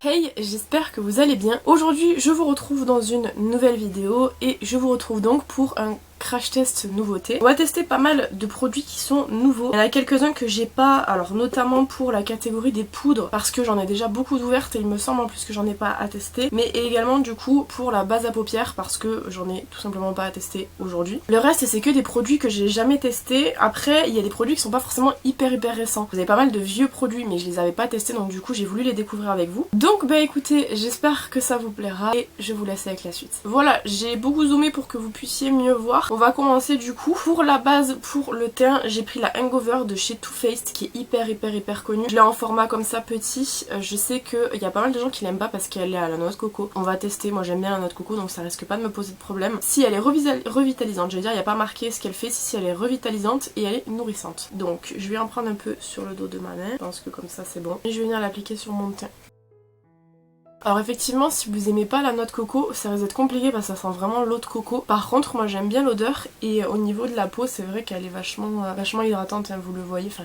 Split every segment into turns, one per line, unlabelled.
Hey, j'espère que vous allez bien. Aujourd'hui, je vous retrouve dans une nouvelle vidéo et je vous retrouve donc pour un crash test nouveauté. On va tester pas mal de produits qui sont nouveaux. Il y en a quelques-uns que j'ai pas, alors notamment pour la catégorie des poudres parce que j'en ai déjà beaucoup d'ouvertes et il me semble en plus que j'en ai pas à tester, mais également du coup pour la base à paupières parce que j'en ai tout simplement pas à tester aujourd'hui. Le reste c'est que des produits que j'ai jamais testés. Après il y a des produits qui sont pas forcément hyper récents. Vous avez pas mal de vieux produits mais je les avais pas testés donc du coup j'ai voulu les découvrir avec vous. Donc bah écoutez, j'espère que ça vous plaira et je vous laisse avec la suite. Voilà, j'ai beaucoup zoomé pour que vous puissiez mieux voir. On va commencer du coup. Pour la base, pour le teint, j'ai pris la Hangover de chez Too Faced qui est hyper connue. Je l'ai en format comme ça petit. Je sais qu'il y a pas mal de gens qui l'aiment pas parce qu'elle est à la noix de coco. On va tester, moi j'aime bien la noix de coco donc ça risque pas de me poser de problème. Si elle est revitalisante, je veux dire il n'y a pas marqué ce qu'elle fait, si elle est revitalisante et elle est nourrissante. Donc je vais en prendre un peu sur le dos de ma main, je pense que comme ça c'est bon. Et je vais venir l'appliquer sur mon teint. Alors effectivement si vous aimez pas la noix de coco ça risque d'être compliqué parce que ça sent vraiment l'eau de coco. Par contre moi j'aime bien l'odeur et au niveau de la peau c'est vrai qu'elle est vachement hydratante, hein, vous le voyez, enfin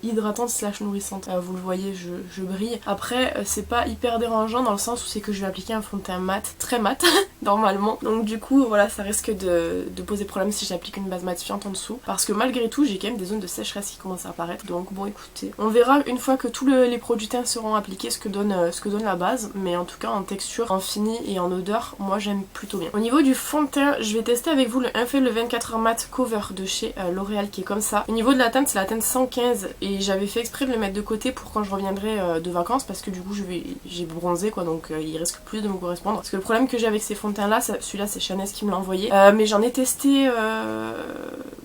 hydratante slash nourrissante, vous le voyez je brille. Après c'est pas hyper dérangeant dans le sens où c'est que je vais appliquer un fond de teint mat, très mat normalement. Donc du coup voilà ça risque de poser problème si j'applique une base matifiante en dessous parce que malgré tout j'ai quand même des zones de sécheresse qui commencent à apparaître. Donc bon écoutez, on verra une fois que tous les produits teints seront appliqués ce que donne la base, mais en tout cas en texture, en fini et en odeur, moi j'aime plutôt bien. Au niveau du fond de teint, je vais tester avec vous le Infait le 24h Matte Cover de chez L'Oréal qui est comme ça. Au niveau de la teinte, c'est la teinte 115 et j'avais fait exprès de le mettre de côté pour quand je reviendrai de vacances parce que du coup j'ai bronzé quoi, donc il risque plus de me correspondre. Parce que le problème que j'ai avec ces fonds de teint là, celui-là c'est Chanel qui me l'a envoyé, mais j'en ai testé,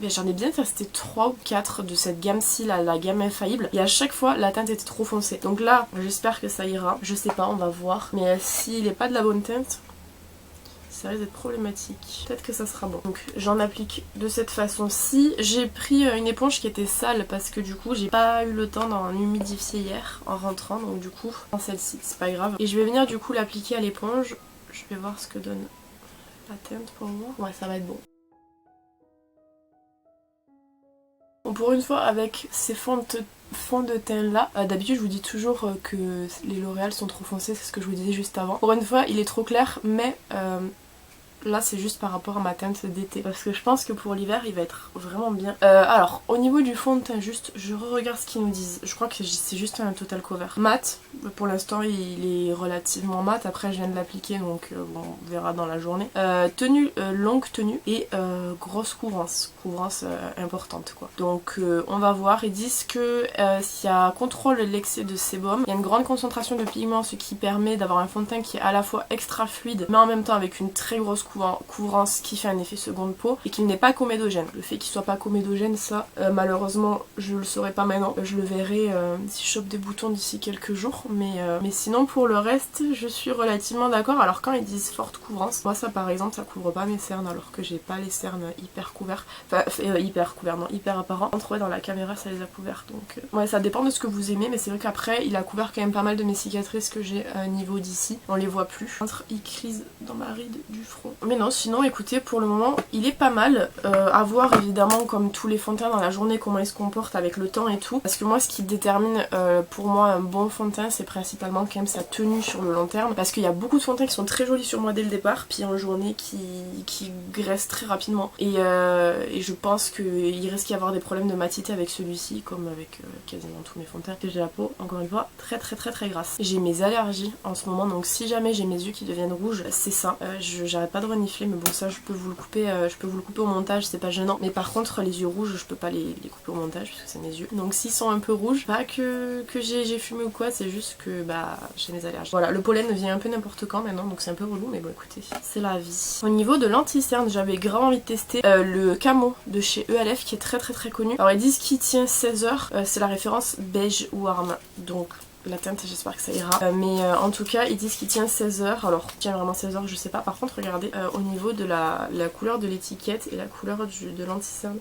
j'en ai bien testé 3 ou 4 de cette gamme-ci, la gamme infaillible, et à chaque fois la teinte était trop foncée. Donc là, j'espère que ça ira, je sais pas, on va voir. Mais s'il n'est pas de la bonne teinte, ça risque d'être problématique. Peut-être que ça sera bon. Donc j'en applique de cette façon-ci. J'ai pris une éponge qui était sale parce que du coup j'ai pas eu le temps d'en humidifier hier en rentrant. Donc du coup, dans celle-ci, c'est pas grave. Et je vais venir du coup l'appliquer à l'éponge. Je vais voir ce que donne la teinte pour moi. Ouais, ça va être bon. Bon, pour une fois avec ces fonds de teint là, d'habitude je vous dis toujours que les L'Oréal sont trop foncés, c'est ce que je vous disais juste avant. Pour une fois il est trop clair mais là c'est juste par rapport à ma teinte d'été parce que je pense que pour l'hiver il va être vraiment bien. Alors au niveau du fond de teint juste, je regarde ce qu'ils nous disent. Je crois que c'est juste un total cover mat. Pour l'instant il est relativement mat, après je viens de l'appliquer donc bon, on verra dans la journée. Tenue, longue tenue et grosse couvrance importante quoi. Donc on va voir. Ils disent que s'il y a contrôle l'excès de sébum, il y a une grande concentration de pigments, ce qui permet d'avoir un fond de teint qui est à la fois extra fluide mais en même temps avec une très grosse couvrance qui fait un effet seconde peau et qu'il n'est pas comédogène. Le fait qu'il soit pas comédogène, ça malheureusement je le saurai pas maintenant, je le verrai si je chope des boutons d'ici quelques jours, mais sinon pour le reste je suis relativement d'accord. Alors quand ils disent forte couvrance, moi ça par exemple ça couvre pas mes cernes alors que j'ai pas les cernes hyper couverts, enfin hyper apparents. Ouais, dans la caméra ça les a couverts, donc ouais ça dépend de ce que vous aimez, mais c'est vrai qu'après il a couvert quand même pas mal de mes cicatrices que j'ai à niveau d'ici, on les voit plus. Entre icrise dans ma ride du front. Mais non, sinon écoutez, pour le moment il est pas mal. À voir évidemment comme tous les fonds de teint dans la journée comment il se comporte avec le temps et tout, parce que moi ce qui détermine pour moi un bon fond de teint c'est principalement quand même sa tenue sur le long terme, parce qu'il y a beaucoup de fonds de teint qui sont très jolis sur moi dès le départ puis en journée qui graissent très rapidement et je pense qu'il risque d'y avoir des problèmes de matité avec celui-ci comme avec quasiment tous mes fonds de teint, que j'ai la peau encore une fois très grasse. J'ai mes allergies en ce moment donc si jamais j'ai mes yeux qui deviennent rouges c'est ça. J'arrête pas de renifler mais bon ça je peux vous le couper, au montage, c'est pas gênant, mais par contre les yeux rouges je peux pas les couper au montage puisque c'est mes yeux, donc s'ils sont un peu rouges, pas que j'ai fumé ou quoi, c'est juste que bah j'ai mes allergies. Voilà, le pollen vient un peu n'importe quand maintenant donc c'est un peu relou, mais bon écoutez, c'est la vie. Au niveau de l'anti-cerne, j'avais grave envie de tester le Camo de chez ELF qui est très connu. Alors ils disent qu'il tient 16 heures, c'est la référence beige warm, donc la teinte j'espère que ça ira, mais en tout cas ils disent qu'il tient 16 heures, alors il tient vraiment 16 heures je sais pas. Par contre regardez au niveau de la couleur de l'étiquette et la couleur de l'anti-cerne,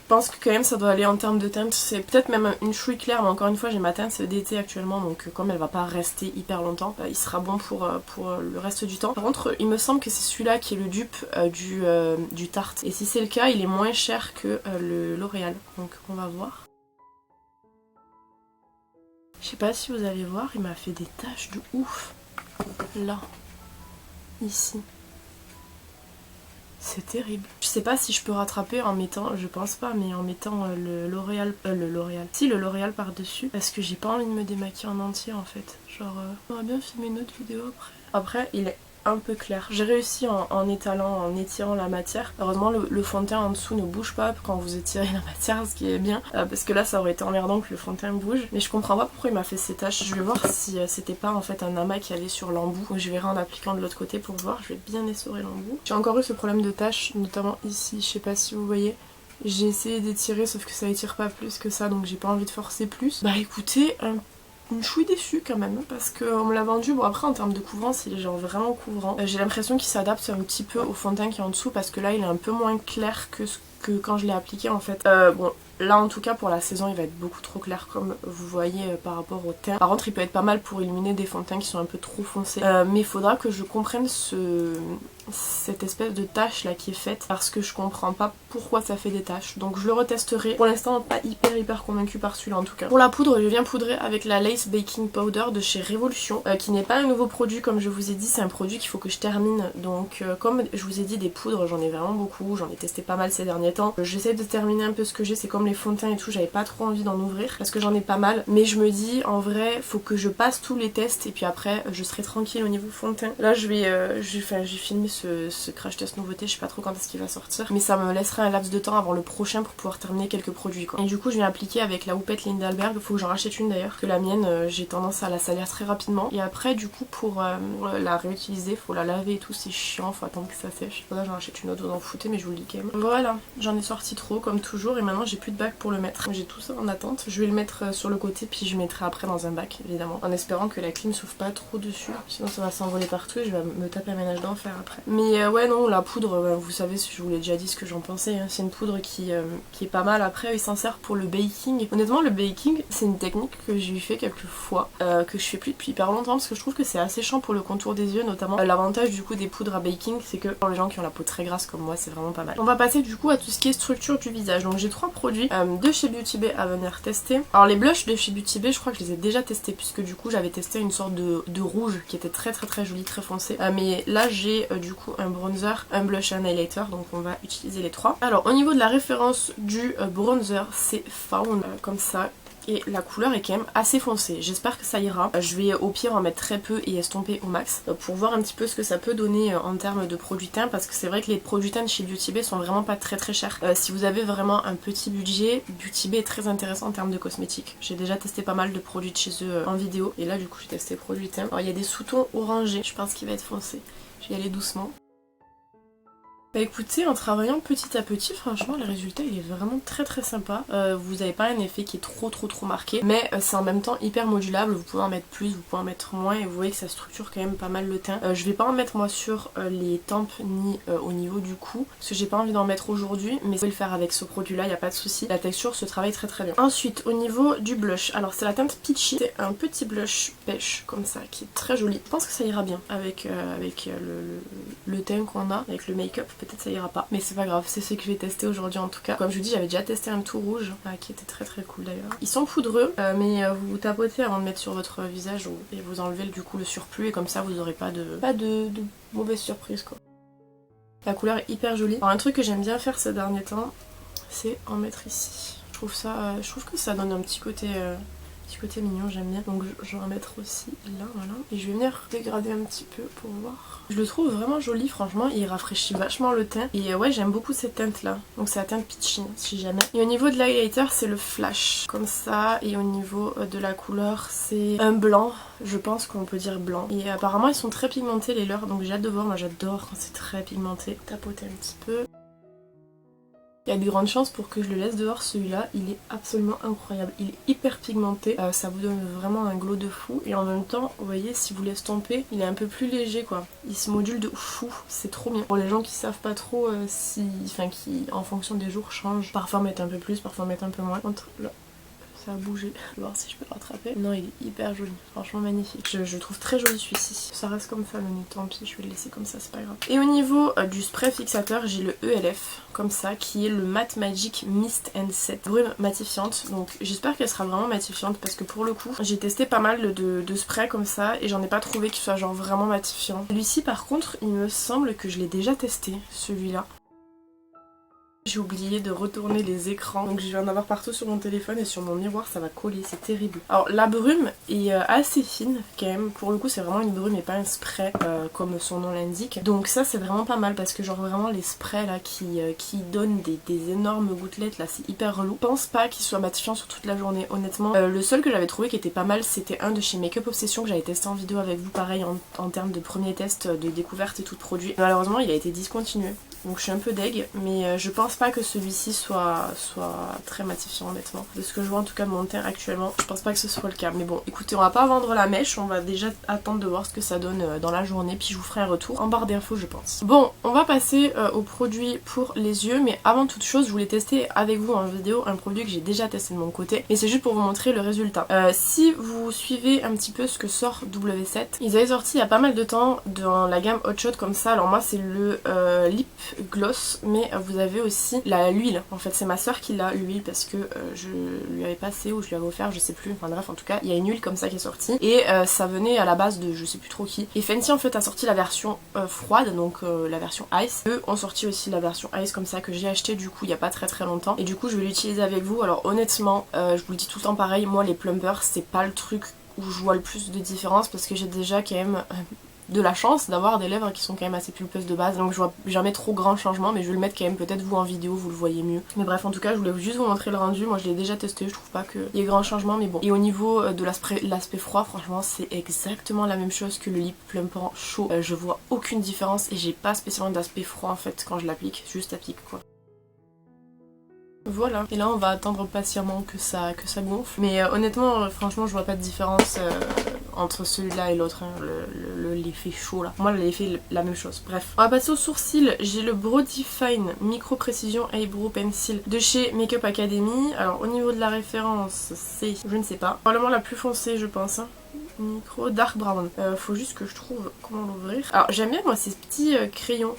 je pense que quand même ça doit aller en termes de teinte, c'est peut-être même une chouille claire, mais encore une fois j'ai ma teinte d'été actuellement donc comme elle va pas rester hyper longtemps, il sera bon pour le reste du temps. Par contre il me semble que c'est celui-là qui est le dupe du Tarte, et si c'est le cas il est moins cher que le L'Oréal, donc on va voir. Je sais pas si vous allez voir, il m'a fait des taches de ouf. là, ici. C'est terrible. Je sais pas si je peux rattraper en mettant, je pense pas, mais en mettant le L'Oréal, Si, le L'Oréal par-dessus. Parce que j'ai pas envie de me démaquiller en entier en fait. Genre, on va bien filmer une autre vidéo après. Après, il est un peu clair. J'ai réussi en étirant la matière. Heureusement, le fond de teint en dessous ne bouge pas quand vous étirez la matière, ce qui est bien. Parce que là, ça aurait été emmerdant que le fond de teint bouge. Mais je comprends pas pourquoi il m'a fait ces taches. Je vais voir si c'était pas en fait un amas qui allait sur l'embout. Donc je verrai en appliquant de l'autre côté pour voir. Je vais bien essorer l'embout. J'ai encore eu ce problème de taches, notamment ici. Je sais pas si vous voyez. J'ai essayé d'étirer, sauf que ça étire pas plus que ça, donc j'ai pas envie de forcer plus. Bah écoutez, une chouille déçue quand même, parce qu'on me l'a vendu. Bon, après en termes de couvrance, il est genre vraiment couvrant. J'ai l'impression qu'il s'adapte un petit peu au fond de teint qui est en dessous, parce que là il est un peu moins clair que quand je l'ai appliqué en fait. Bon, là en tout cas pour la saison il va être beaucoup trop clair comme vous voyez par rapport au teint. Par contre il peut être pas mal pour illuminer des fonds de teint qui sont un peu trop foncés. Mais il faudra que je comprenne cette espèce de tache là qui est faite, parce que je comprends pas pourquoi ça fait des taches. Donc je le retesterai. Pour l'instant pas hyper convaincue par celui-là en tout cas. Pour la poudre, je viens poudrer avec la Lace Baking Powder de chez Révolution, qui n'est pas un nouveau produit comme je vous ai dit, c'est un produit qu'il faut que je termine. Donc comme je vous ai dit, des poudres j'en ai vraiment beaucoup, j'en ai testé pas mal ces derniers temps. J'essaie de terminer un peu ce que j'ai, c'est comme les fonds de teint et tout, j'avais pas trop envie d'en ouvrir parce que j'en ai pas mal, mais je me dis en vrai faut que je passe tous les tests et puis après je serai tranquille au niveau fond de teint. Là j'ai filmé ce crash test nouveauté, je sais pas trop quand est-ce qu'il va sortir, mais ça me laissera un laps de temps avant le prochain pour pouvoir terminer quelques produits quoi. Et du coup je viens appliquer avec la houppette Lindelberg, faut que j'en rachète une d'ailleurs, que la mienne j'ai tendance à la salir très rapidement, et après du coup pour la réutiliser faut la laver et tout, c'est chiant, faut attendre que ça sèche. Là j'en rachète une autre, vous en foutez mais je vous le dis quand même. Voilà, j'en ai sorti trop comme toujours et maintenant j'ai plus de bac pour le mettre. J'ai tout ça en attente, je vais le mettre sur le côté puis je mettrai après dans un bac évidemment, en espérant que la clim souffle pas trop dessus, sinon ça va s'envoler partout et je vais me taper un ménage d'enfer après. Mais ouais non, la poudre, vous savez, je vous l'ai déjà dit ce que j'en pensais, hein. C'est une poudre qui est pas mal. Après il s'en sert pour le baking. Honnêtement le baking c'est une technique que j'ai fait quelques fois, que je fais plus depuis hyper longtemps parce que je trouve que c'est assez chiant pour le contour des yeux notamment. L'avantage du coup des poudres à baking c'est que pour les gens qui ont la peau très grasse comme moi c'est vraiment pas mal. On va passer du coup à tout ce qui est structure du visage. Donc j'ai 3 produits de chez Beauty Bay à venir tester. Alors les blushs de chez Beauty Bay je crois que je les ai déjà testés puisque du coup j'avais testé une sorte de rouge qui était très joli, très foncé. Mais là j'ai du coup un bronzer, un blush et un highlighter, donc on va utiliser les 3. Alors au niveau de la référence du bronzer c'est Fawn comme ça. Et la couleur est quand même assez foncée, j'espère que ça ira. Je vais au pire en mettre très peu et estomper au max pour voir un petit peu ce que ça peut donner en termes de produits teint, parce que c'est vrai que les produits teint chez Beauty Bay sont vraiment pas très chers. Si vous avez vraiment un petit budget, Beauty Bay est très intéressant en termes de cosmétiques. J'ai déjà testé pas mal de produits de chez eux en vidéo et là du coup j'ai testé produits teint. Alors il y a des sous-tons orangés, je pense qu'il va être foncé. Je vais y aller doucement. Bah écoutez, en travaillant petit à petit, franchement le résultat il est vraiment très sympa. Vous n'avez pas un effet qui est trop marqué, mais c'est en même temps hyper modulable, vous pouvez en mettre plus, vous pouvez en mettre moins et vous voyez que ça structure quand même pas mal le teint. Je vais pas en mettre moi sur les tempes ni au niveau du cou, parce que j'ai pas envie d'en mettre aujourd'hui, mais je vais le faire avec ce produit là, y a pas de souci. La texture se travaille très bien. Ensuite au niveau du blush, alors c'est la teinte Peachy, c'est un petit blush pêche comme ça qui est très joli. Je pense que ça ira bien avec le teint qu'on a, avec le make-up. Peut-être ça ira pas, mais c'est pas grave, c'est ce que je vais tester aujourd'hui en tout cas. Comme je vous dis, j'avais déjà testé un tout rouge qui était très cool d'ailleurs. Ils sont poudreux, mais vous tapotez avant de mettre sur votre visage et vous enlevez du coup le surplus et comme ça vous aurez pas de mauvaise surprise quoi. La couleur est hyper jolie. Alors un truc que j'aime bien faire ces derniers temps, c'est en mettre ici. Je trouve que ça donne un petit côté mignon, j'aime bien. Donc je vais en mettre aussi là, voilà. Et je vais venir dégrader un petit peu pour voir. Je le trouve vraiment joli, franchement, il rafraîchit vachement le teint. Et ouais, j'aime beaucoup cette teinte là. Donc c'est la teinte Peachy, si jamais. Et au niveau de l'highlighter, c'est le Flash, comme ça. Et au niveau de la couleur, c'est un blanc. Je pense qu'on peut dire blanc. Et apparemment, ils sont très pigmentés les leurs. Donc j'ai hâte de voir, moi j'adore quand c'est très pigmenté. Tapoter un petit peu. Il y a des grandes chances pour que je le laisse dehors, celui-là, il est absolument incroyable. Il est hyper pigmenté, ça vous donne vraiment un glow de fou. Et en même temps, vous voyez, si vous l'estompez, il est un peu plus léger quoi. Il se module de fou, c'est trop bien. Pour les gens qui savent pas trop qui en fonction des jours changent, parfois mettent un peu plus, parfois mettent un peu moins. Entre là, Ça a bougé. Je vais voir si je peux le rattraper. Non, il est hyper joli. Franchement magnifique. Je trouve très joli celui-ci. Ça reste comme ça le nez. Tant pis, je vais le laisser comme ça, c'est pas grave. Et au niveau du spray fixateur, j'ai le ELF comme ça, qui est le Matte Magic Mist and Set. Brume matifiante. Donc j'espère qu'elle sera vraiment matifiante parce que pour le coup, j'ai testé pas mal de sprays comme ça et j'en ai pas trouvé qui soit genre vraiment matifiant. Celui-ci par contre, il me semble que je l'ai déjà testé, celui-là. J'ai oublié de retourner les écrans, donc je vais en avoir partout sur mon téléphone et sur mon miroir ça va coller, c'est terrible. Alors la brume est assez fine quand même, pour le coup c'est vraiment une brume et pas un spray comme son nom l'indique. Donc ça c'est vraiment pas mal parce que genre vraiment les sprays là qui donnent des énormes gouttelettes là, c'est hyper relou. Je pense pas qu'il soit matifiant sur toute la journée honnêtement. Le seul que j'avais trouvé qui était pas mal c'était un de chez Make Up Obsession que j'avais testé en vidéo avec vous, pareil en termes de premier test de découverte et tout de produit. Malheureusement il a été discontinué. Donc je suis un peu deg, mais je pense pas que celui-ci soit très matifiant honnêtement. De ce que je vois en tout cas de mon teint actuellement, je pense pas que ce soit le cas. Mais bon, écoutez, on va pas vendre la mèche, on va déjà attendre de voir ce que ça donne dans la journée, puis je vous ferai un retour en barre d'infos je pense. Bon, on va passer aux produits pour les yeux, mais avant toute chose, je voulais tester avec vous en vidéo un produit que j'ai déjà testé de mon côté, et c'est juste pour vous montrer le résultat. Si vous suivez un petit peu ce que sort W7, ils avaient sorti il y a pas mal de temps dans la gamme Hot Shot comme ça, alors moi c'est le Lip Gloss, mais vous avez aussi l'huile. En fait c'est ma soeur qui l'a, l'huile, parce que je lui avais passé ou je lui avais offert, je sais plus, enfin bref en tout cas il y a une huile comme ça qui est sortie et ça venait à la base de je sais plus trop qui. Et Fenty en fait a sorti la version froide, donc la version Ice. Eux ont sorti aussi la version Ice comme ça que j'ai acheté du coup il y a pas très longtemps et du coup je vais l'utiliser avec vous. Alors honnêtement je vous le dis tout le temps pareil, moi les plumpers c'est pas le truc où je vois le plus de différence parce que j'ai déjà quand même de la chance d'avoir des lèvres qui sont quand même assez pulpeuses de base, donc je vois jamais trop grand changement, mais je vais le mettre quand même peut-être vous en vidéo, vous le voyez mieux. Mais bref en tout cas je voulais juste vous montrer le rendu, moi je l'ai déjà testé, je trouve pas qu'il y ait grand changement mais bon. Et au niveau de l'aspect froid franchement c'est exactement la même chose que le lip plumpant chaud, je vois aucune différence et j'ai pas spécialement d'aspect froid en fait quand je l'applique, juste applique quoi. Voilà, et là on va attendre patiemment que ça gonfle. Mais honnêtement, franchement, je vois pas de différence entre celui-là et l'autre, hein, l'effet chaud là. Moi, l'effet la même chose. Bref, on va passer aux sourcils. J'ai le Brody Fine Micro Précision Eyebrow Pencil de chez Make Up Academy. Alors au niveau de la référence, c'est, je ne sais pas, probablement la plus foncée je pense. Hein. Micro Dark Brown. Faut juste que je trouve comment l'ouvrir. Alors j'aime bien moi ces petits crayons,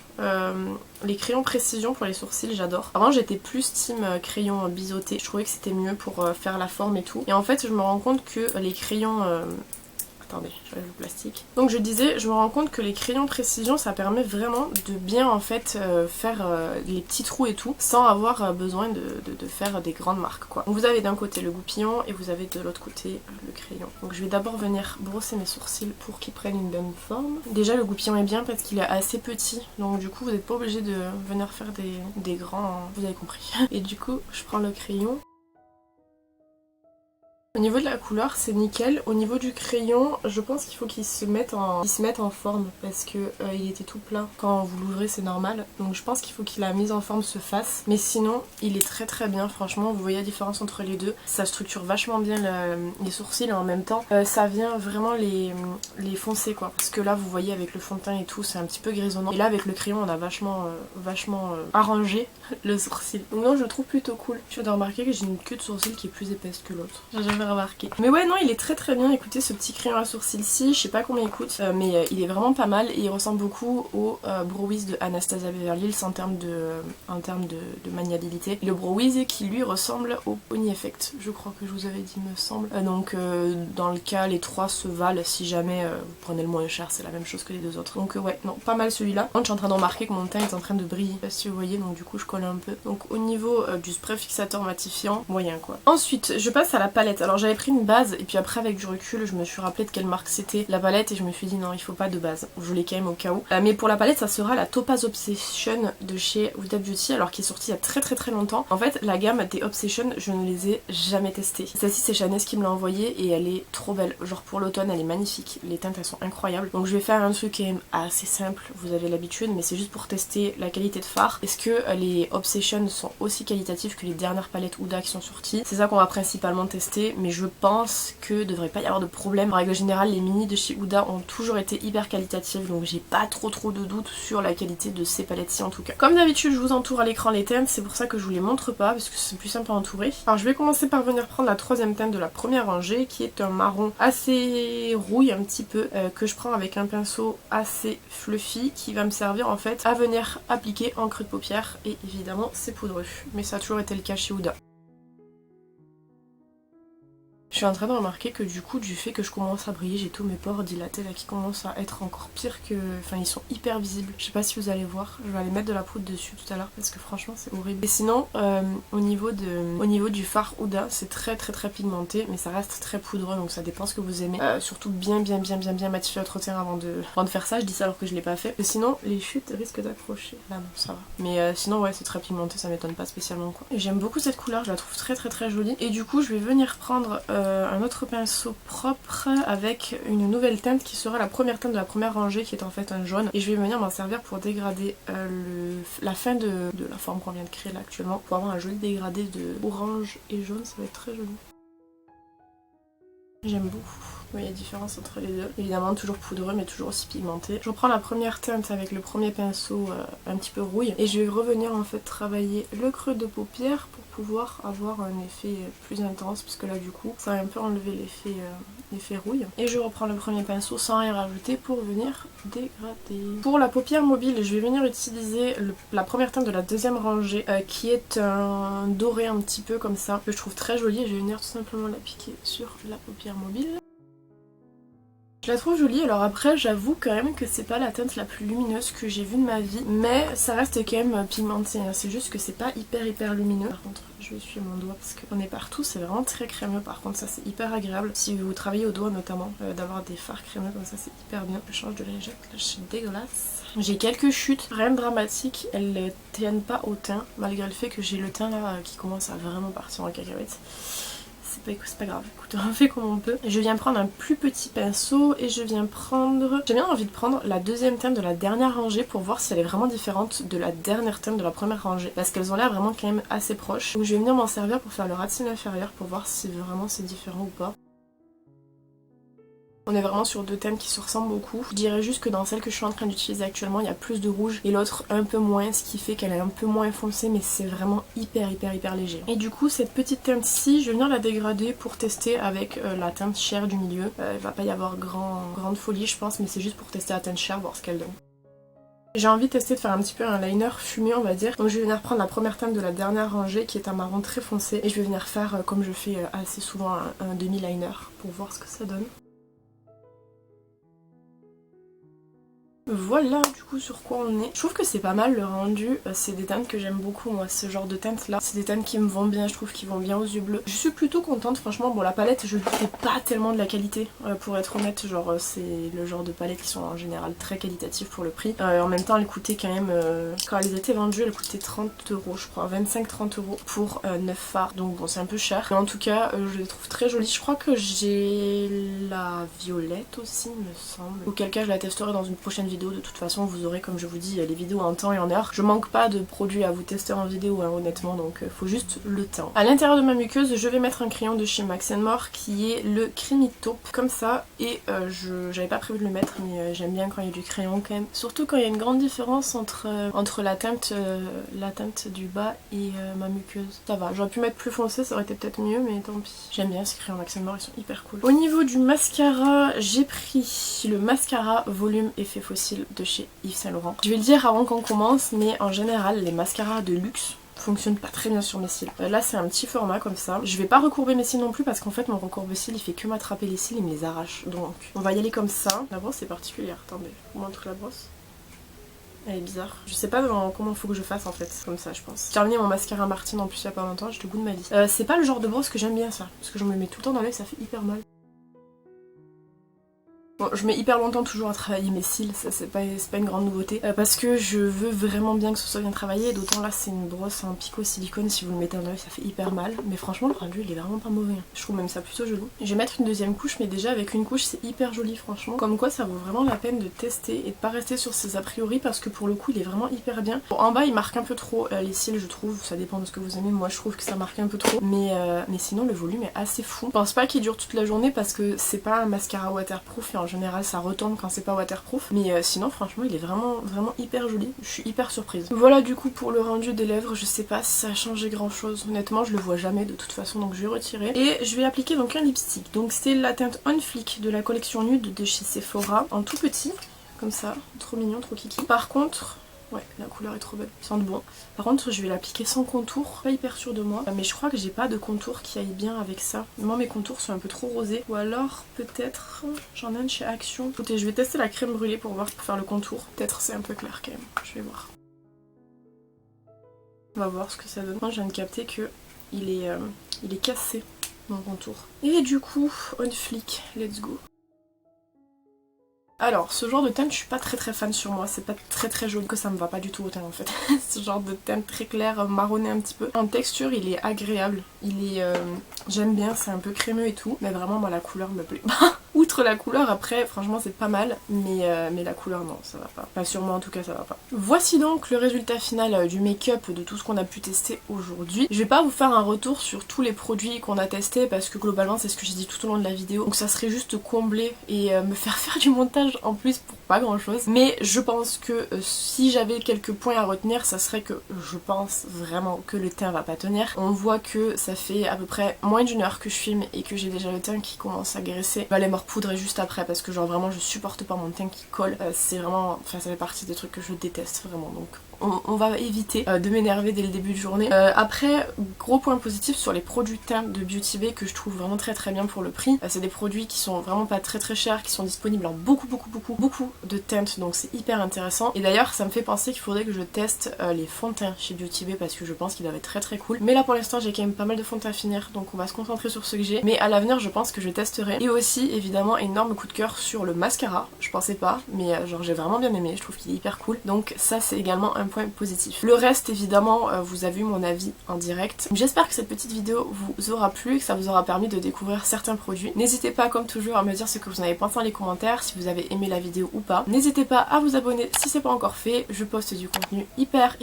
les crayons précision pour les sourcils, j'adore. Avant j'étais plus team crayon biseauté, je trouvais que c'était mieux pour faire la forme et tout. Et en fait je me rends compte que les crayons... Attendez, j'enlève le plastique. Donc je disais, je me rends compte que les crayons précision ça permet vraiment de bien en fait faire les petits trous et tout sans avoir besoin de faire des grandes marques quoi. Donc vous avez d'un côté le goupillon et vous avez de l'autre côté le crayon. Donc je vais d'abord venir brosser mes sourcils pour qu'ils prennent une bonne forme. Déjà le goupillon est bien parce qu'il est assez petit, donc du coup vous n'êtes pas obligé de venir faire des grands, vous avez compris. Et du coup je prends le crayon. Au niveau de la couleur c'est nickel, au niveau du crayon je pense qu'il faut qu'il se mette en forme parce que il était tout plein quand vous l'ouvrez c'est normal, donc je pense qu'il faut que la mise en forme se fasse, mais sinon il est très bien franchement, vous voyez la différence entre les deux, ça structure vachement bien les sourcils et en même temps ça vient vraiment les foncer quoi, parce que là vous voyez avec le fond de teint et tout c'est un petit peu grisonnant et là avec le crayon on a vachement arrangé le sourcil, donc non je le trouve plutôt cool. Je viens de remarquer que j'ai une queue de sourcil qui est plus épaisse que l'autre, j'ai jamais remarqué. Mais ouais non il est très bien, écoutez ce petit crayon à sourcils-ci, je sais pas combien il coûte mais il est vraiment pas mal et il ressemble beaucoup au Brow Wiz de Anastasia Beverly Hills en termes de maniabilité. Le Brow Wiz qui lui ressemble au Pony Effect, je crois que je vous avais dit me semble. Donc dans le cas les trois se valent si jamais vous prenez le moins cher, c'est la même chose que les deux autres. Donc ouais non pas mal celui-là. Je suis en train de remarquer que mon teint est en train de briller, je sais pas si vous voyez, donc du coup je colle un peu. Donc au niveau du spray fixateur matifiant, moyen quoi. Ensuite je passe à la palette. Alors j'avais pris une base et puis après avec du recul je me suis rappelé de quelle marque c'était la palette et je me suis dit non il faut pas de base, je voulais quand même au cas où. Mais pour la palette ça sera la Topaz Obsession de chez Huda Beauty, alors qui est sortie il y a très longtemps. En fait la gamme des Obsession je ne les ai jamais testées. Celle-ci c'est Chanel qui me l'a envoyée et elle est trop belle, genre pour l'automne elle est magnifique, les teintes elles sont incroyables. Donc je vais faire un truc quand même assez simple, vous avez l'habitude, mais c'est juste pour tester la qualité de fard. Est-ce que les Obsession sont aussi qualitatives que les dernières palettes Huda qui sont sorties? C'est ça qu'on va principalement tester, mais je pense que devrait pas y avoir de problème. En règle générale, les mini de chez Huda ont toujours été hyper qualitatives, donc j'ai pas trop de doutes sur la qualité de ces palettes-ci en tout cas. Comme d'habitude, je vous entoure à l'écran les teintes, c'est pour ça que je vous les montre pas, parce que c'est plus simple à entourer. Alors je vais commencer par venir prendre la troisième teinte de la première rangée, qui est un marron assez rouille un petit peu, que je prends avec un pinceau assez fluffy, qui va me servir en fait à venir appliquer en creux de paupière, et évidemment c'est poudreux, mais ça a toujours été le cas chez Huda. Je suis en train de remarquer que du coup, du fait que je commence à briller, j'ai tous mes pores dilatés là qui commencent à être encore pire que... Enfin, ils sont hyper visibles. Je sais pas si vous allez voir. Je vais aller mettre de la poudre dessus tout à l'heure parce que franchement, c'est horrible. Et sinon, au niveau du fard Huda, c'est très pigmenté, mais ça reste très poudreux, donc ça dépend ce que vous aimez. Surtout bien matifier votre teint avant de faire ça. Je dis ça alors que je l'ai pas fait. Et sinon, les chutes risquent d'accrocher. Là, non, ça va. Mais sinon, ouais, c'est très pigmenté, ça m'étonne pas spécialement quoi. Et j'aime beaucoup cette couleur, je la trouve très jolie. Et du coup, je vais venir prendre un autre pinceau propre avec une nouvelle teinte qui sera la première teinte de la première rangée, qui est en fait un jaune, et je vais venir m'en servir pour dégrader la fin de la forme qu'on vient de créer là actuellement, pour avoir un joli dégradé de orange et jaune. Ça va être très joli. J'aime beaucoup. Oui, il y a différence entre les deux. Évidemment toujours poudreux mais toujours aussi pigmenté. Je reprends la première teinte avec le premier pinceau un petit peu rouille, et je vais revenir en fait travailler le creux de paupière pour pouvoir avoir un effet plus intense, parce que là du coup ça va un peu enlever l'effet rouille. Et je reprends le premier pinceau sans rien rajouter pour venir dégrader. Pour la paupière mobile, je vais venir utiliser la première teinte de la deuxième rangée qui est un doré un petit peu comme ça, que je trouve très joli, et je vais venir tout simplement l'appliquer sur la paupière mobile. Je la trouve jolie, alors après j'avoue quand même que c'est pas la teinte la plus lumineuse que j'ai vue de ma vie, mais ça reste quand même pigmenté, hein. C'est juste que c'est pas hyper lumineux. Par contre je vais essuyer mon doigt parce qu'on est partout, c'est vraiment très crémeux, par contre ça c'est hyper agréable. Si vous travaillez au doigt notamment, d'avoir des fards crémeux comme ça c'est hyper bien. Je change de lingette, là c'est dégueulasse. J'ai quelques chutes, rien de dramatique, elles ne tiennent pas au teint, malgré le fait que j'ai le teint là qui commence à vraiment partir en cacahuète. C'est pas grave, écoute, on fait comme on peut. Je viens prendre un plus petit pinceau et je viens prendre... J'ai bien envie de prendre la deuxième teinte de la dernière rangée pour voir si elle est vraiment différente de la dernière teinte de la première rangée, parce qu'elles ont l'air vraiment quand même assez proches. Donc je vais venir m'en servir pour faire le ras de cils inférieur pour voir si vraiment c'est différent ou pas. On est vraiment sur deux thèmes qui se ressemblent beaucoup. Je dirais juste que dans celle que je suis en train d'utiliser actuellement, il y a plus de rouge et l'autre un peu moins, ce qui fait qu'elle est un peu moins foncée, mais c'est vraiment hyper léger. Et du coup, cette petite teinte-ci, je vais venir la dégrader pour tester avec la teinte chair du milieu. Il va pas y avoir grande folie, je pense, mais c'est juste pour tester la teinte chair, voir ce qu'elle donne. J'ai envie de tester de faire un petit peu un liner fumé on va dire, donc je vais venir prendre la première teinte de la dernière rangée qui est un marron très foncé, et je vais venir faire comme je fais assez souvent un demi-liner pour voir ce que ça donne. Voilà du coup sur quoi on est. Je trouve que c'est pas mal le rendu, c'est des teintes que j'aime beaucoup moi, ce genre de teintes là. C'est des teintes qui me vont bien, je trouve qu'ils vont bien aux yeux bleus. Je suis plutôt contente franchement. Bon, la palette je ne fais pas tellement de la qualité pour être honnête, genre c'est le genre de palettes qui sont en général très qualitatives pour le prix. En même temps elle coûtait quand même, quand elles étaient vendues elle coûtait 30 € je crois, 25-30 € pour 9 fards, donc bon c'est un peu cher. Mais en tout cas je les trouve très jolies. Je crois que j'ai la violette aussi il me semble, auquel cas je la testerai dans une prochaine vidéo. De toute façon vous aurez comme je vous dis les vidéos en temps et en heure. Je manque pas de produits à vous tester en vidéo hein, honnêtement, donc faut juste le temps. À l'intérieur de ma muqueuse je vais mettre un crayon de chez Max More qui est le Creamy Taupe comme ça, et j'avais pas prévu de le mettre mais j'aime bien quand il y a du crayon quand même, surtout quand il y a une grande différence entre la teinte du bas et ma muqueuse. Ça va, j'aurais pu mettre plus foncé, ça aurait été peut-être mieux mais tant pis. J'aime bien ces crayons Max More, ils sont hyper cool. Au niveau du mascara, j'ai pris le mascara volume effet fossile de chez Yves Saint Laurent. Je vais le dire avant qu'on commence, mais en général les mascaras de luxe fonctionne pas très bien sur mes cils. Là c'est un petit format comme ça. Je vais pas recourber mes cils non plus parce qu'en fait mon recourbe-cils il fait que m'attraper les cils, il me les arrache. Donc on va y aller comme ça. La brosse est particulière, attendez, je vous montre la brosse. Elle est bizarre. Je sais pas comment il faut que je fasse en fait, comme ça je pense. J'ai terminé mon mascara Martine en plus il y a pas longtemps, j'ai le goût de ma vie. C'est pas le genre de brosse que j'aime bien ça, parce que je me le mets tout le temps dans l'œil, ça fait hyper mal. Bon, je mets hyper longtemps toujours à travailler mes cils, ça c'est pas une grande nouveauté, parce que je veux vraiment bien que ce soit bien travaillé, d'autant là c'est une brosse en picot silicone, si vous le mettez dans l'œil ça fait hyper mal, mais franchement le rendu il est vraiment pas mauvais, je trouve même ça plutôt joli. Je vais mettre une deuxième couche, mais déjà avec une couche c'est hyper joli franchement, comme quoi ça vaut vraiment la peine de tester et de pas rester sur ses a priori, parce que pour le coup il est vraiment hyper bien. Bon, en bas il marque un peu trop les cils je trouve, ça dépend de ce que vous aimez, moi je trouve que ça marque un peu trop, mais sinon le volume est assez fou. Je pense pas qu'il dure toute la journée parce que c'est pas un mascara waterproof et en général ça retombe quand c'est pas waterproof, mais sinon franchement il est vraiment hyper joli, je suis hyper surprise. Voilà du coup pour le rendu des lèvres, je sais pas si ça a changé grand chose, honnêtement je le vois jamais de toute façon, donc je vais retirer. Et je vais appliquer donc un lipstick, donc c'est la teinte On Fleek de la collection nude de chez Sephora, en tout petit, comme ça, trop mignon, trop kiki. Par contre, ouais, la couleur est trop belle, ils sentent bon. Par contre, je vais l'appliquer sans contour, pas hyper sûre de moi, mais je crois que j'ai pas de contour qui aille bien avec ça. Moi, mes contours sont un peu trop rosés, ou alors peut-être j'en ai un de chez Action. Écoutez, je vais tester la crème brûlée pour voir, pour faire le contour. Peut-être c'est un peu clair quand même, je vais voir. On va voir ce que ça donne. Moi, je viens de capter que il est cassé, mon contour. Et du coup, On Fleek, let's go. Alors, ce genre de teinte, je suis pas très fan sur moi, c'est pas très joli, que ça me va pas du tout au teint en fait. Ce genre de teinte très claire, marronné un petit peu. En texture, il est agréable, j'aime bien, c'est un peu crémeux et tout, mais vraiment moi la couleur me plaît pas. Outre la couleur, après, franchement c'est pas mal, mais la couleur non, ça va pas. Pas sur moi en tout cas, ça va pas. Voici donc le résultat final du make-up de tout ce qu'on a pu tester aujourd'hui. Je vais pas vous faire un retour sur tous les produits qu'on a testés parce que globalement c'est ce que j'ai dit tout au long de la vidéo. Donc ça serait juste combler et me faire du montage en plus pour pas grand chose. Mais je pense que si j'avais quelques points à retenir, ça serait que je pense vraiment que le teint va pas tenir. On voit que ça fait à peu près moins d'1 heure que je filme et que j'ai déjà le teint qui commence à graisser. Je vais aller me repoudrer juste après parce que genre vraiment je supporte pas mon teint qui colle. C'est vraiment, enfin ça fait partie des trucs que je déteste vraiment, donc on va éviter de m'énerver dès le début de journée. Après, gros point positif sur les produits teint de Beauty Bay que je trouve vraiment très bien pour le prix. C'est des produits qui sont vraiment pas très chers, qui sont disponibles en beaucoup de teintes, donc c'est hyper intéressant. Et d'ailleurs ça me fait penser qu'il faudrait que je teste les fonds de teint chez Beauty Bay parce que je pense qu'ils doivent être très cool. Mais là pour l'instant j'ai quand même pas mal de fonds de teint à finir, donc on va se concentrer sur ce que j'ai. Mais à l'avenir je pense que je testerai. Et aussi évidemment énorme coup de cœur sur le mascara, je pensais pas, mais genre j'ai vraiment bien aimé, je trouve qu'il est hyper cool. Donc ça c'est également un point positif. Le reste évidemment vous avez eu mon avis en direct. J'espère que cette petite vidéo vous aura plu, que ça vous aura permis de découvrir certains produits. N'hésitez pas comme toujours à me dire ce que vous en avez pensé dans les commentaires, si vous avez aimé la vidéo ou pas. N'hésitez pas à vous abonner si c'est pas encore fait, je poste du contenu hyper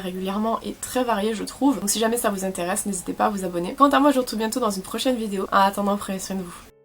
régulièrement et très varié je trouve. Donc si jamais ça vous intéresse, n'hésitez pas à vous abonner. Quant à moi je vous retrouve bientôt dans une prochaine vidéo. En attendant, prenez soin de vous.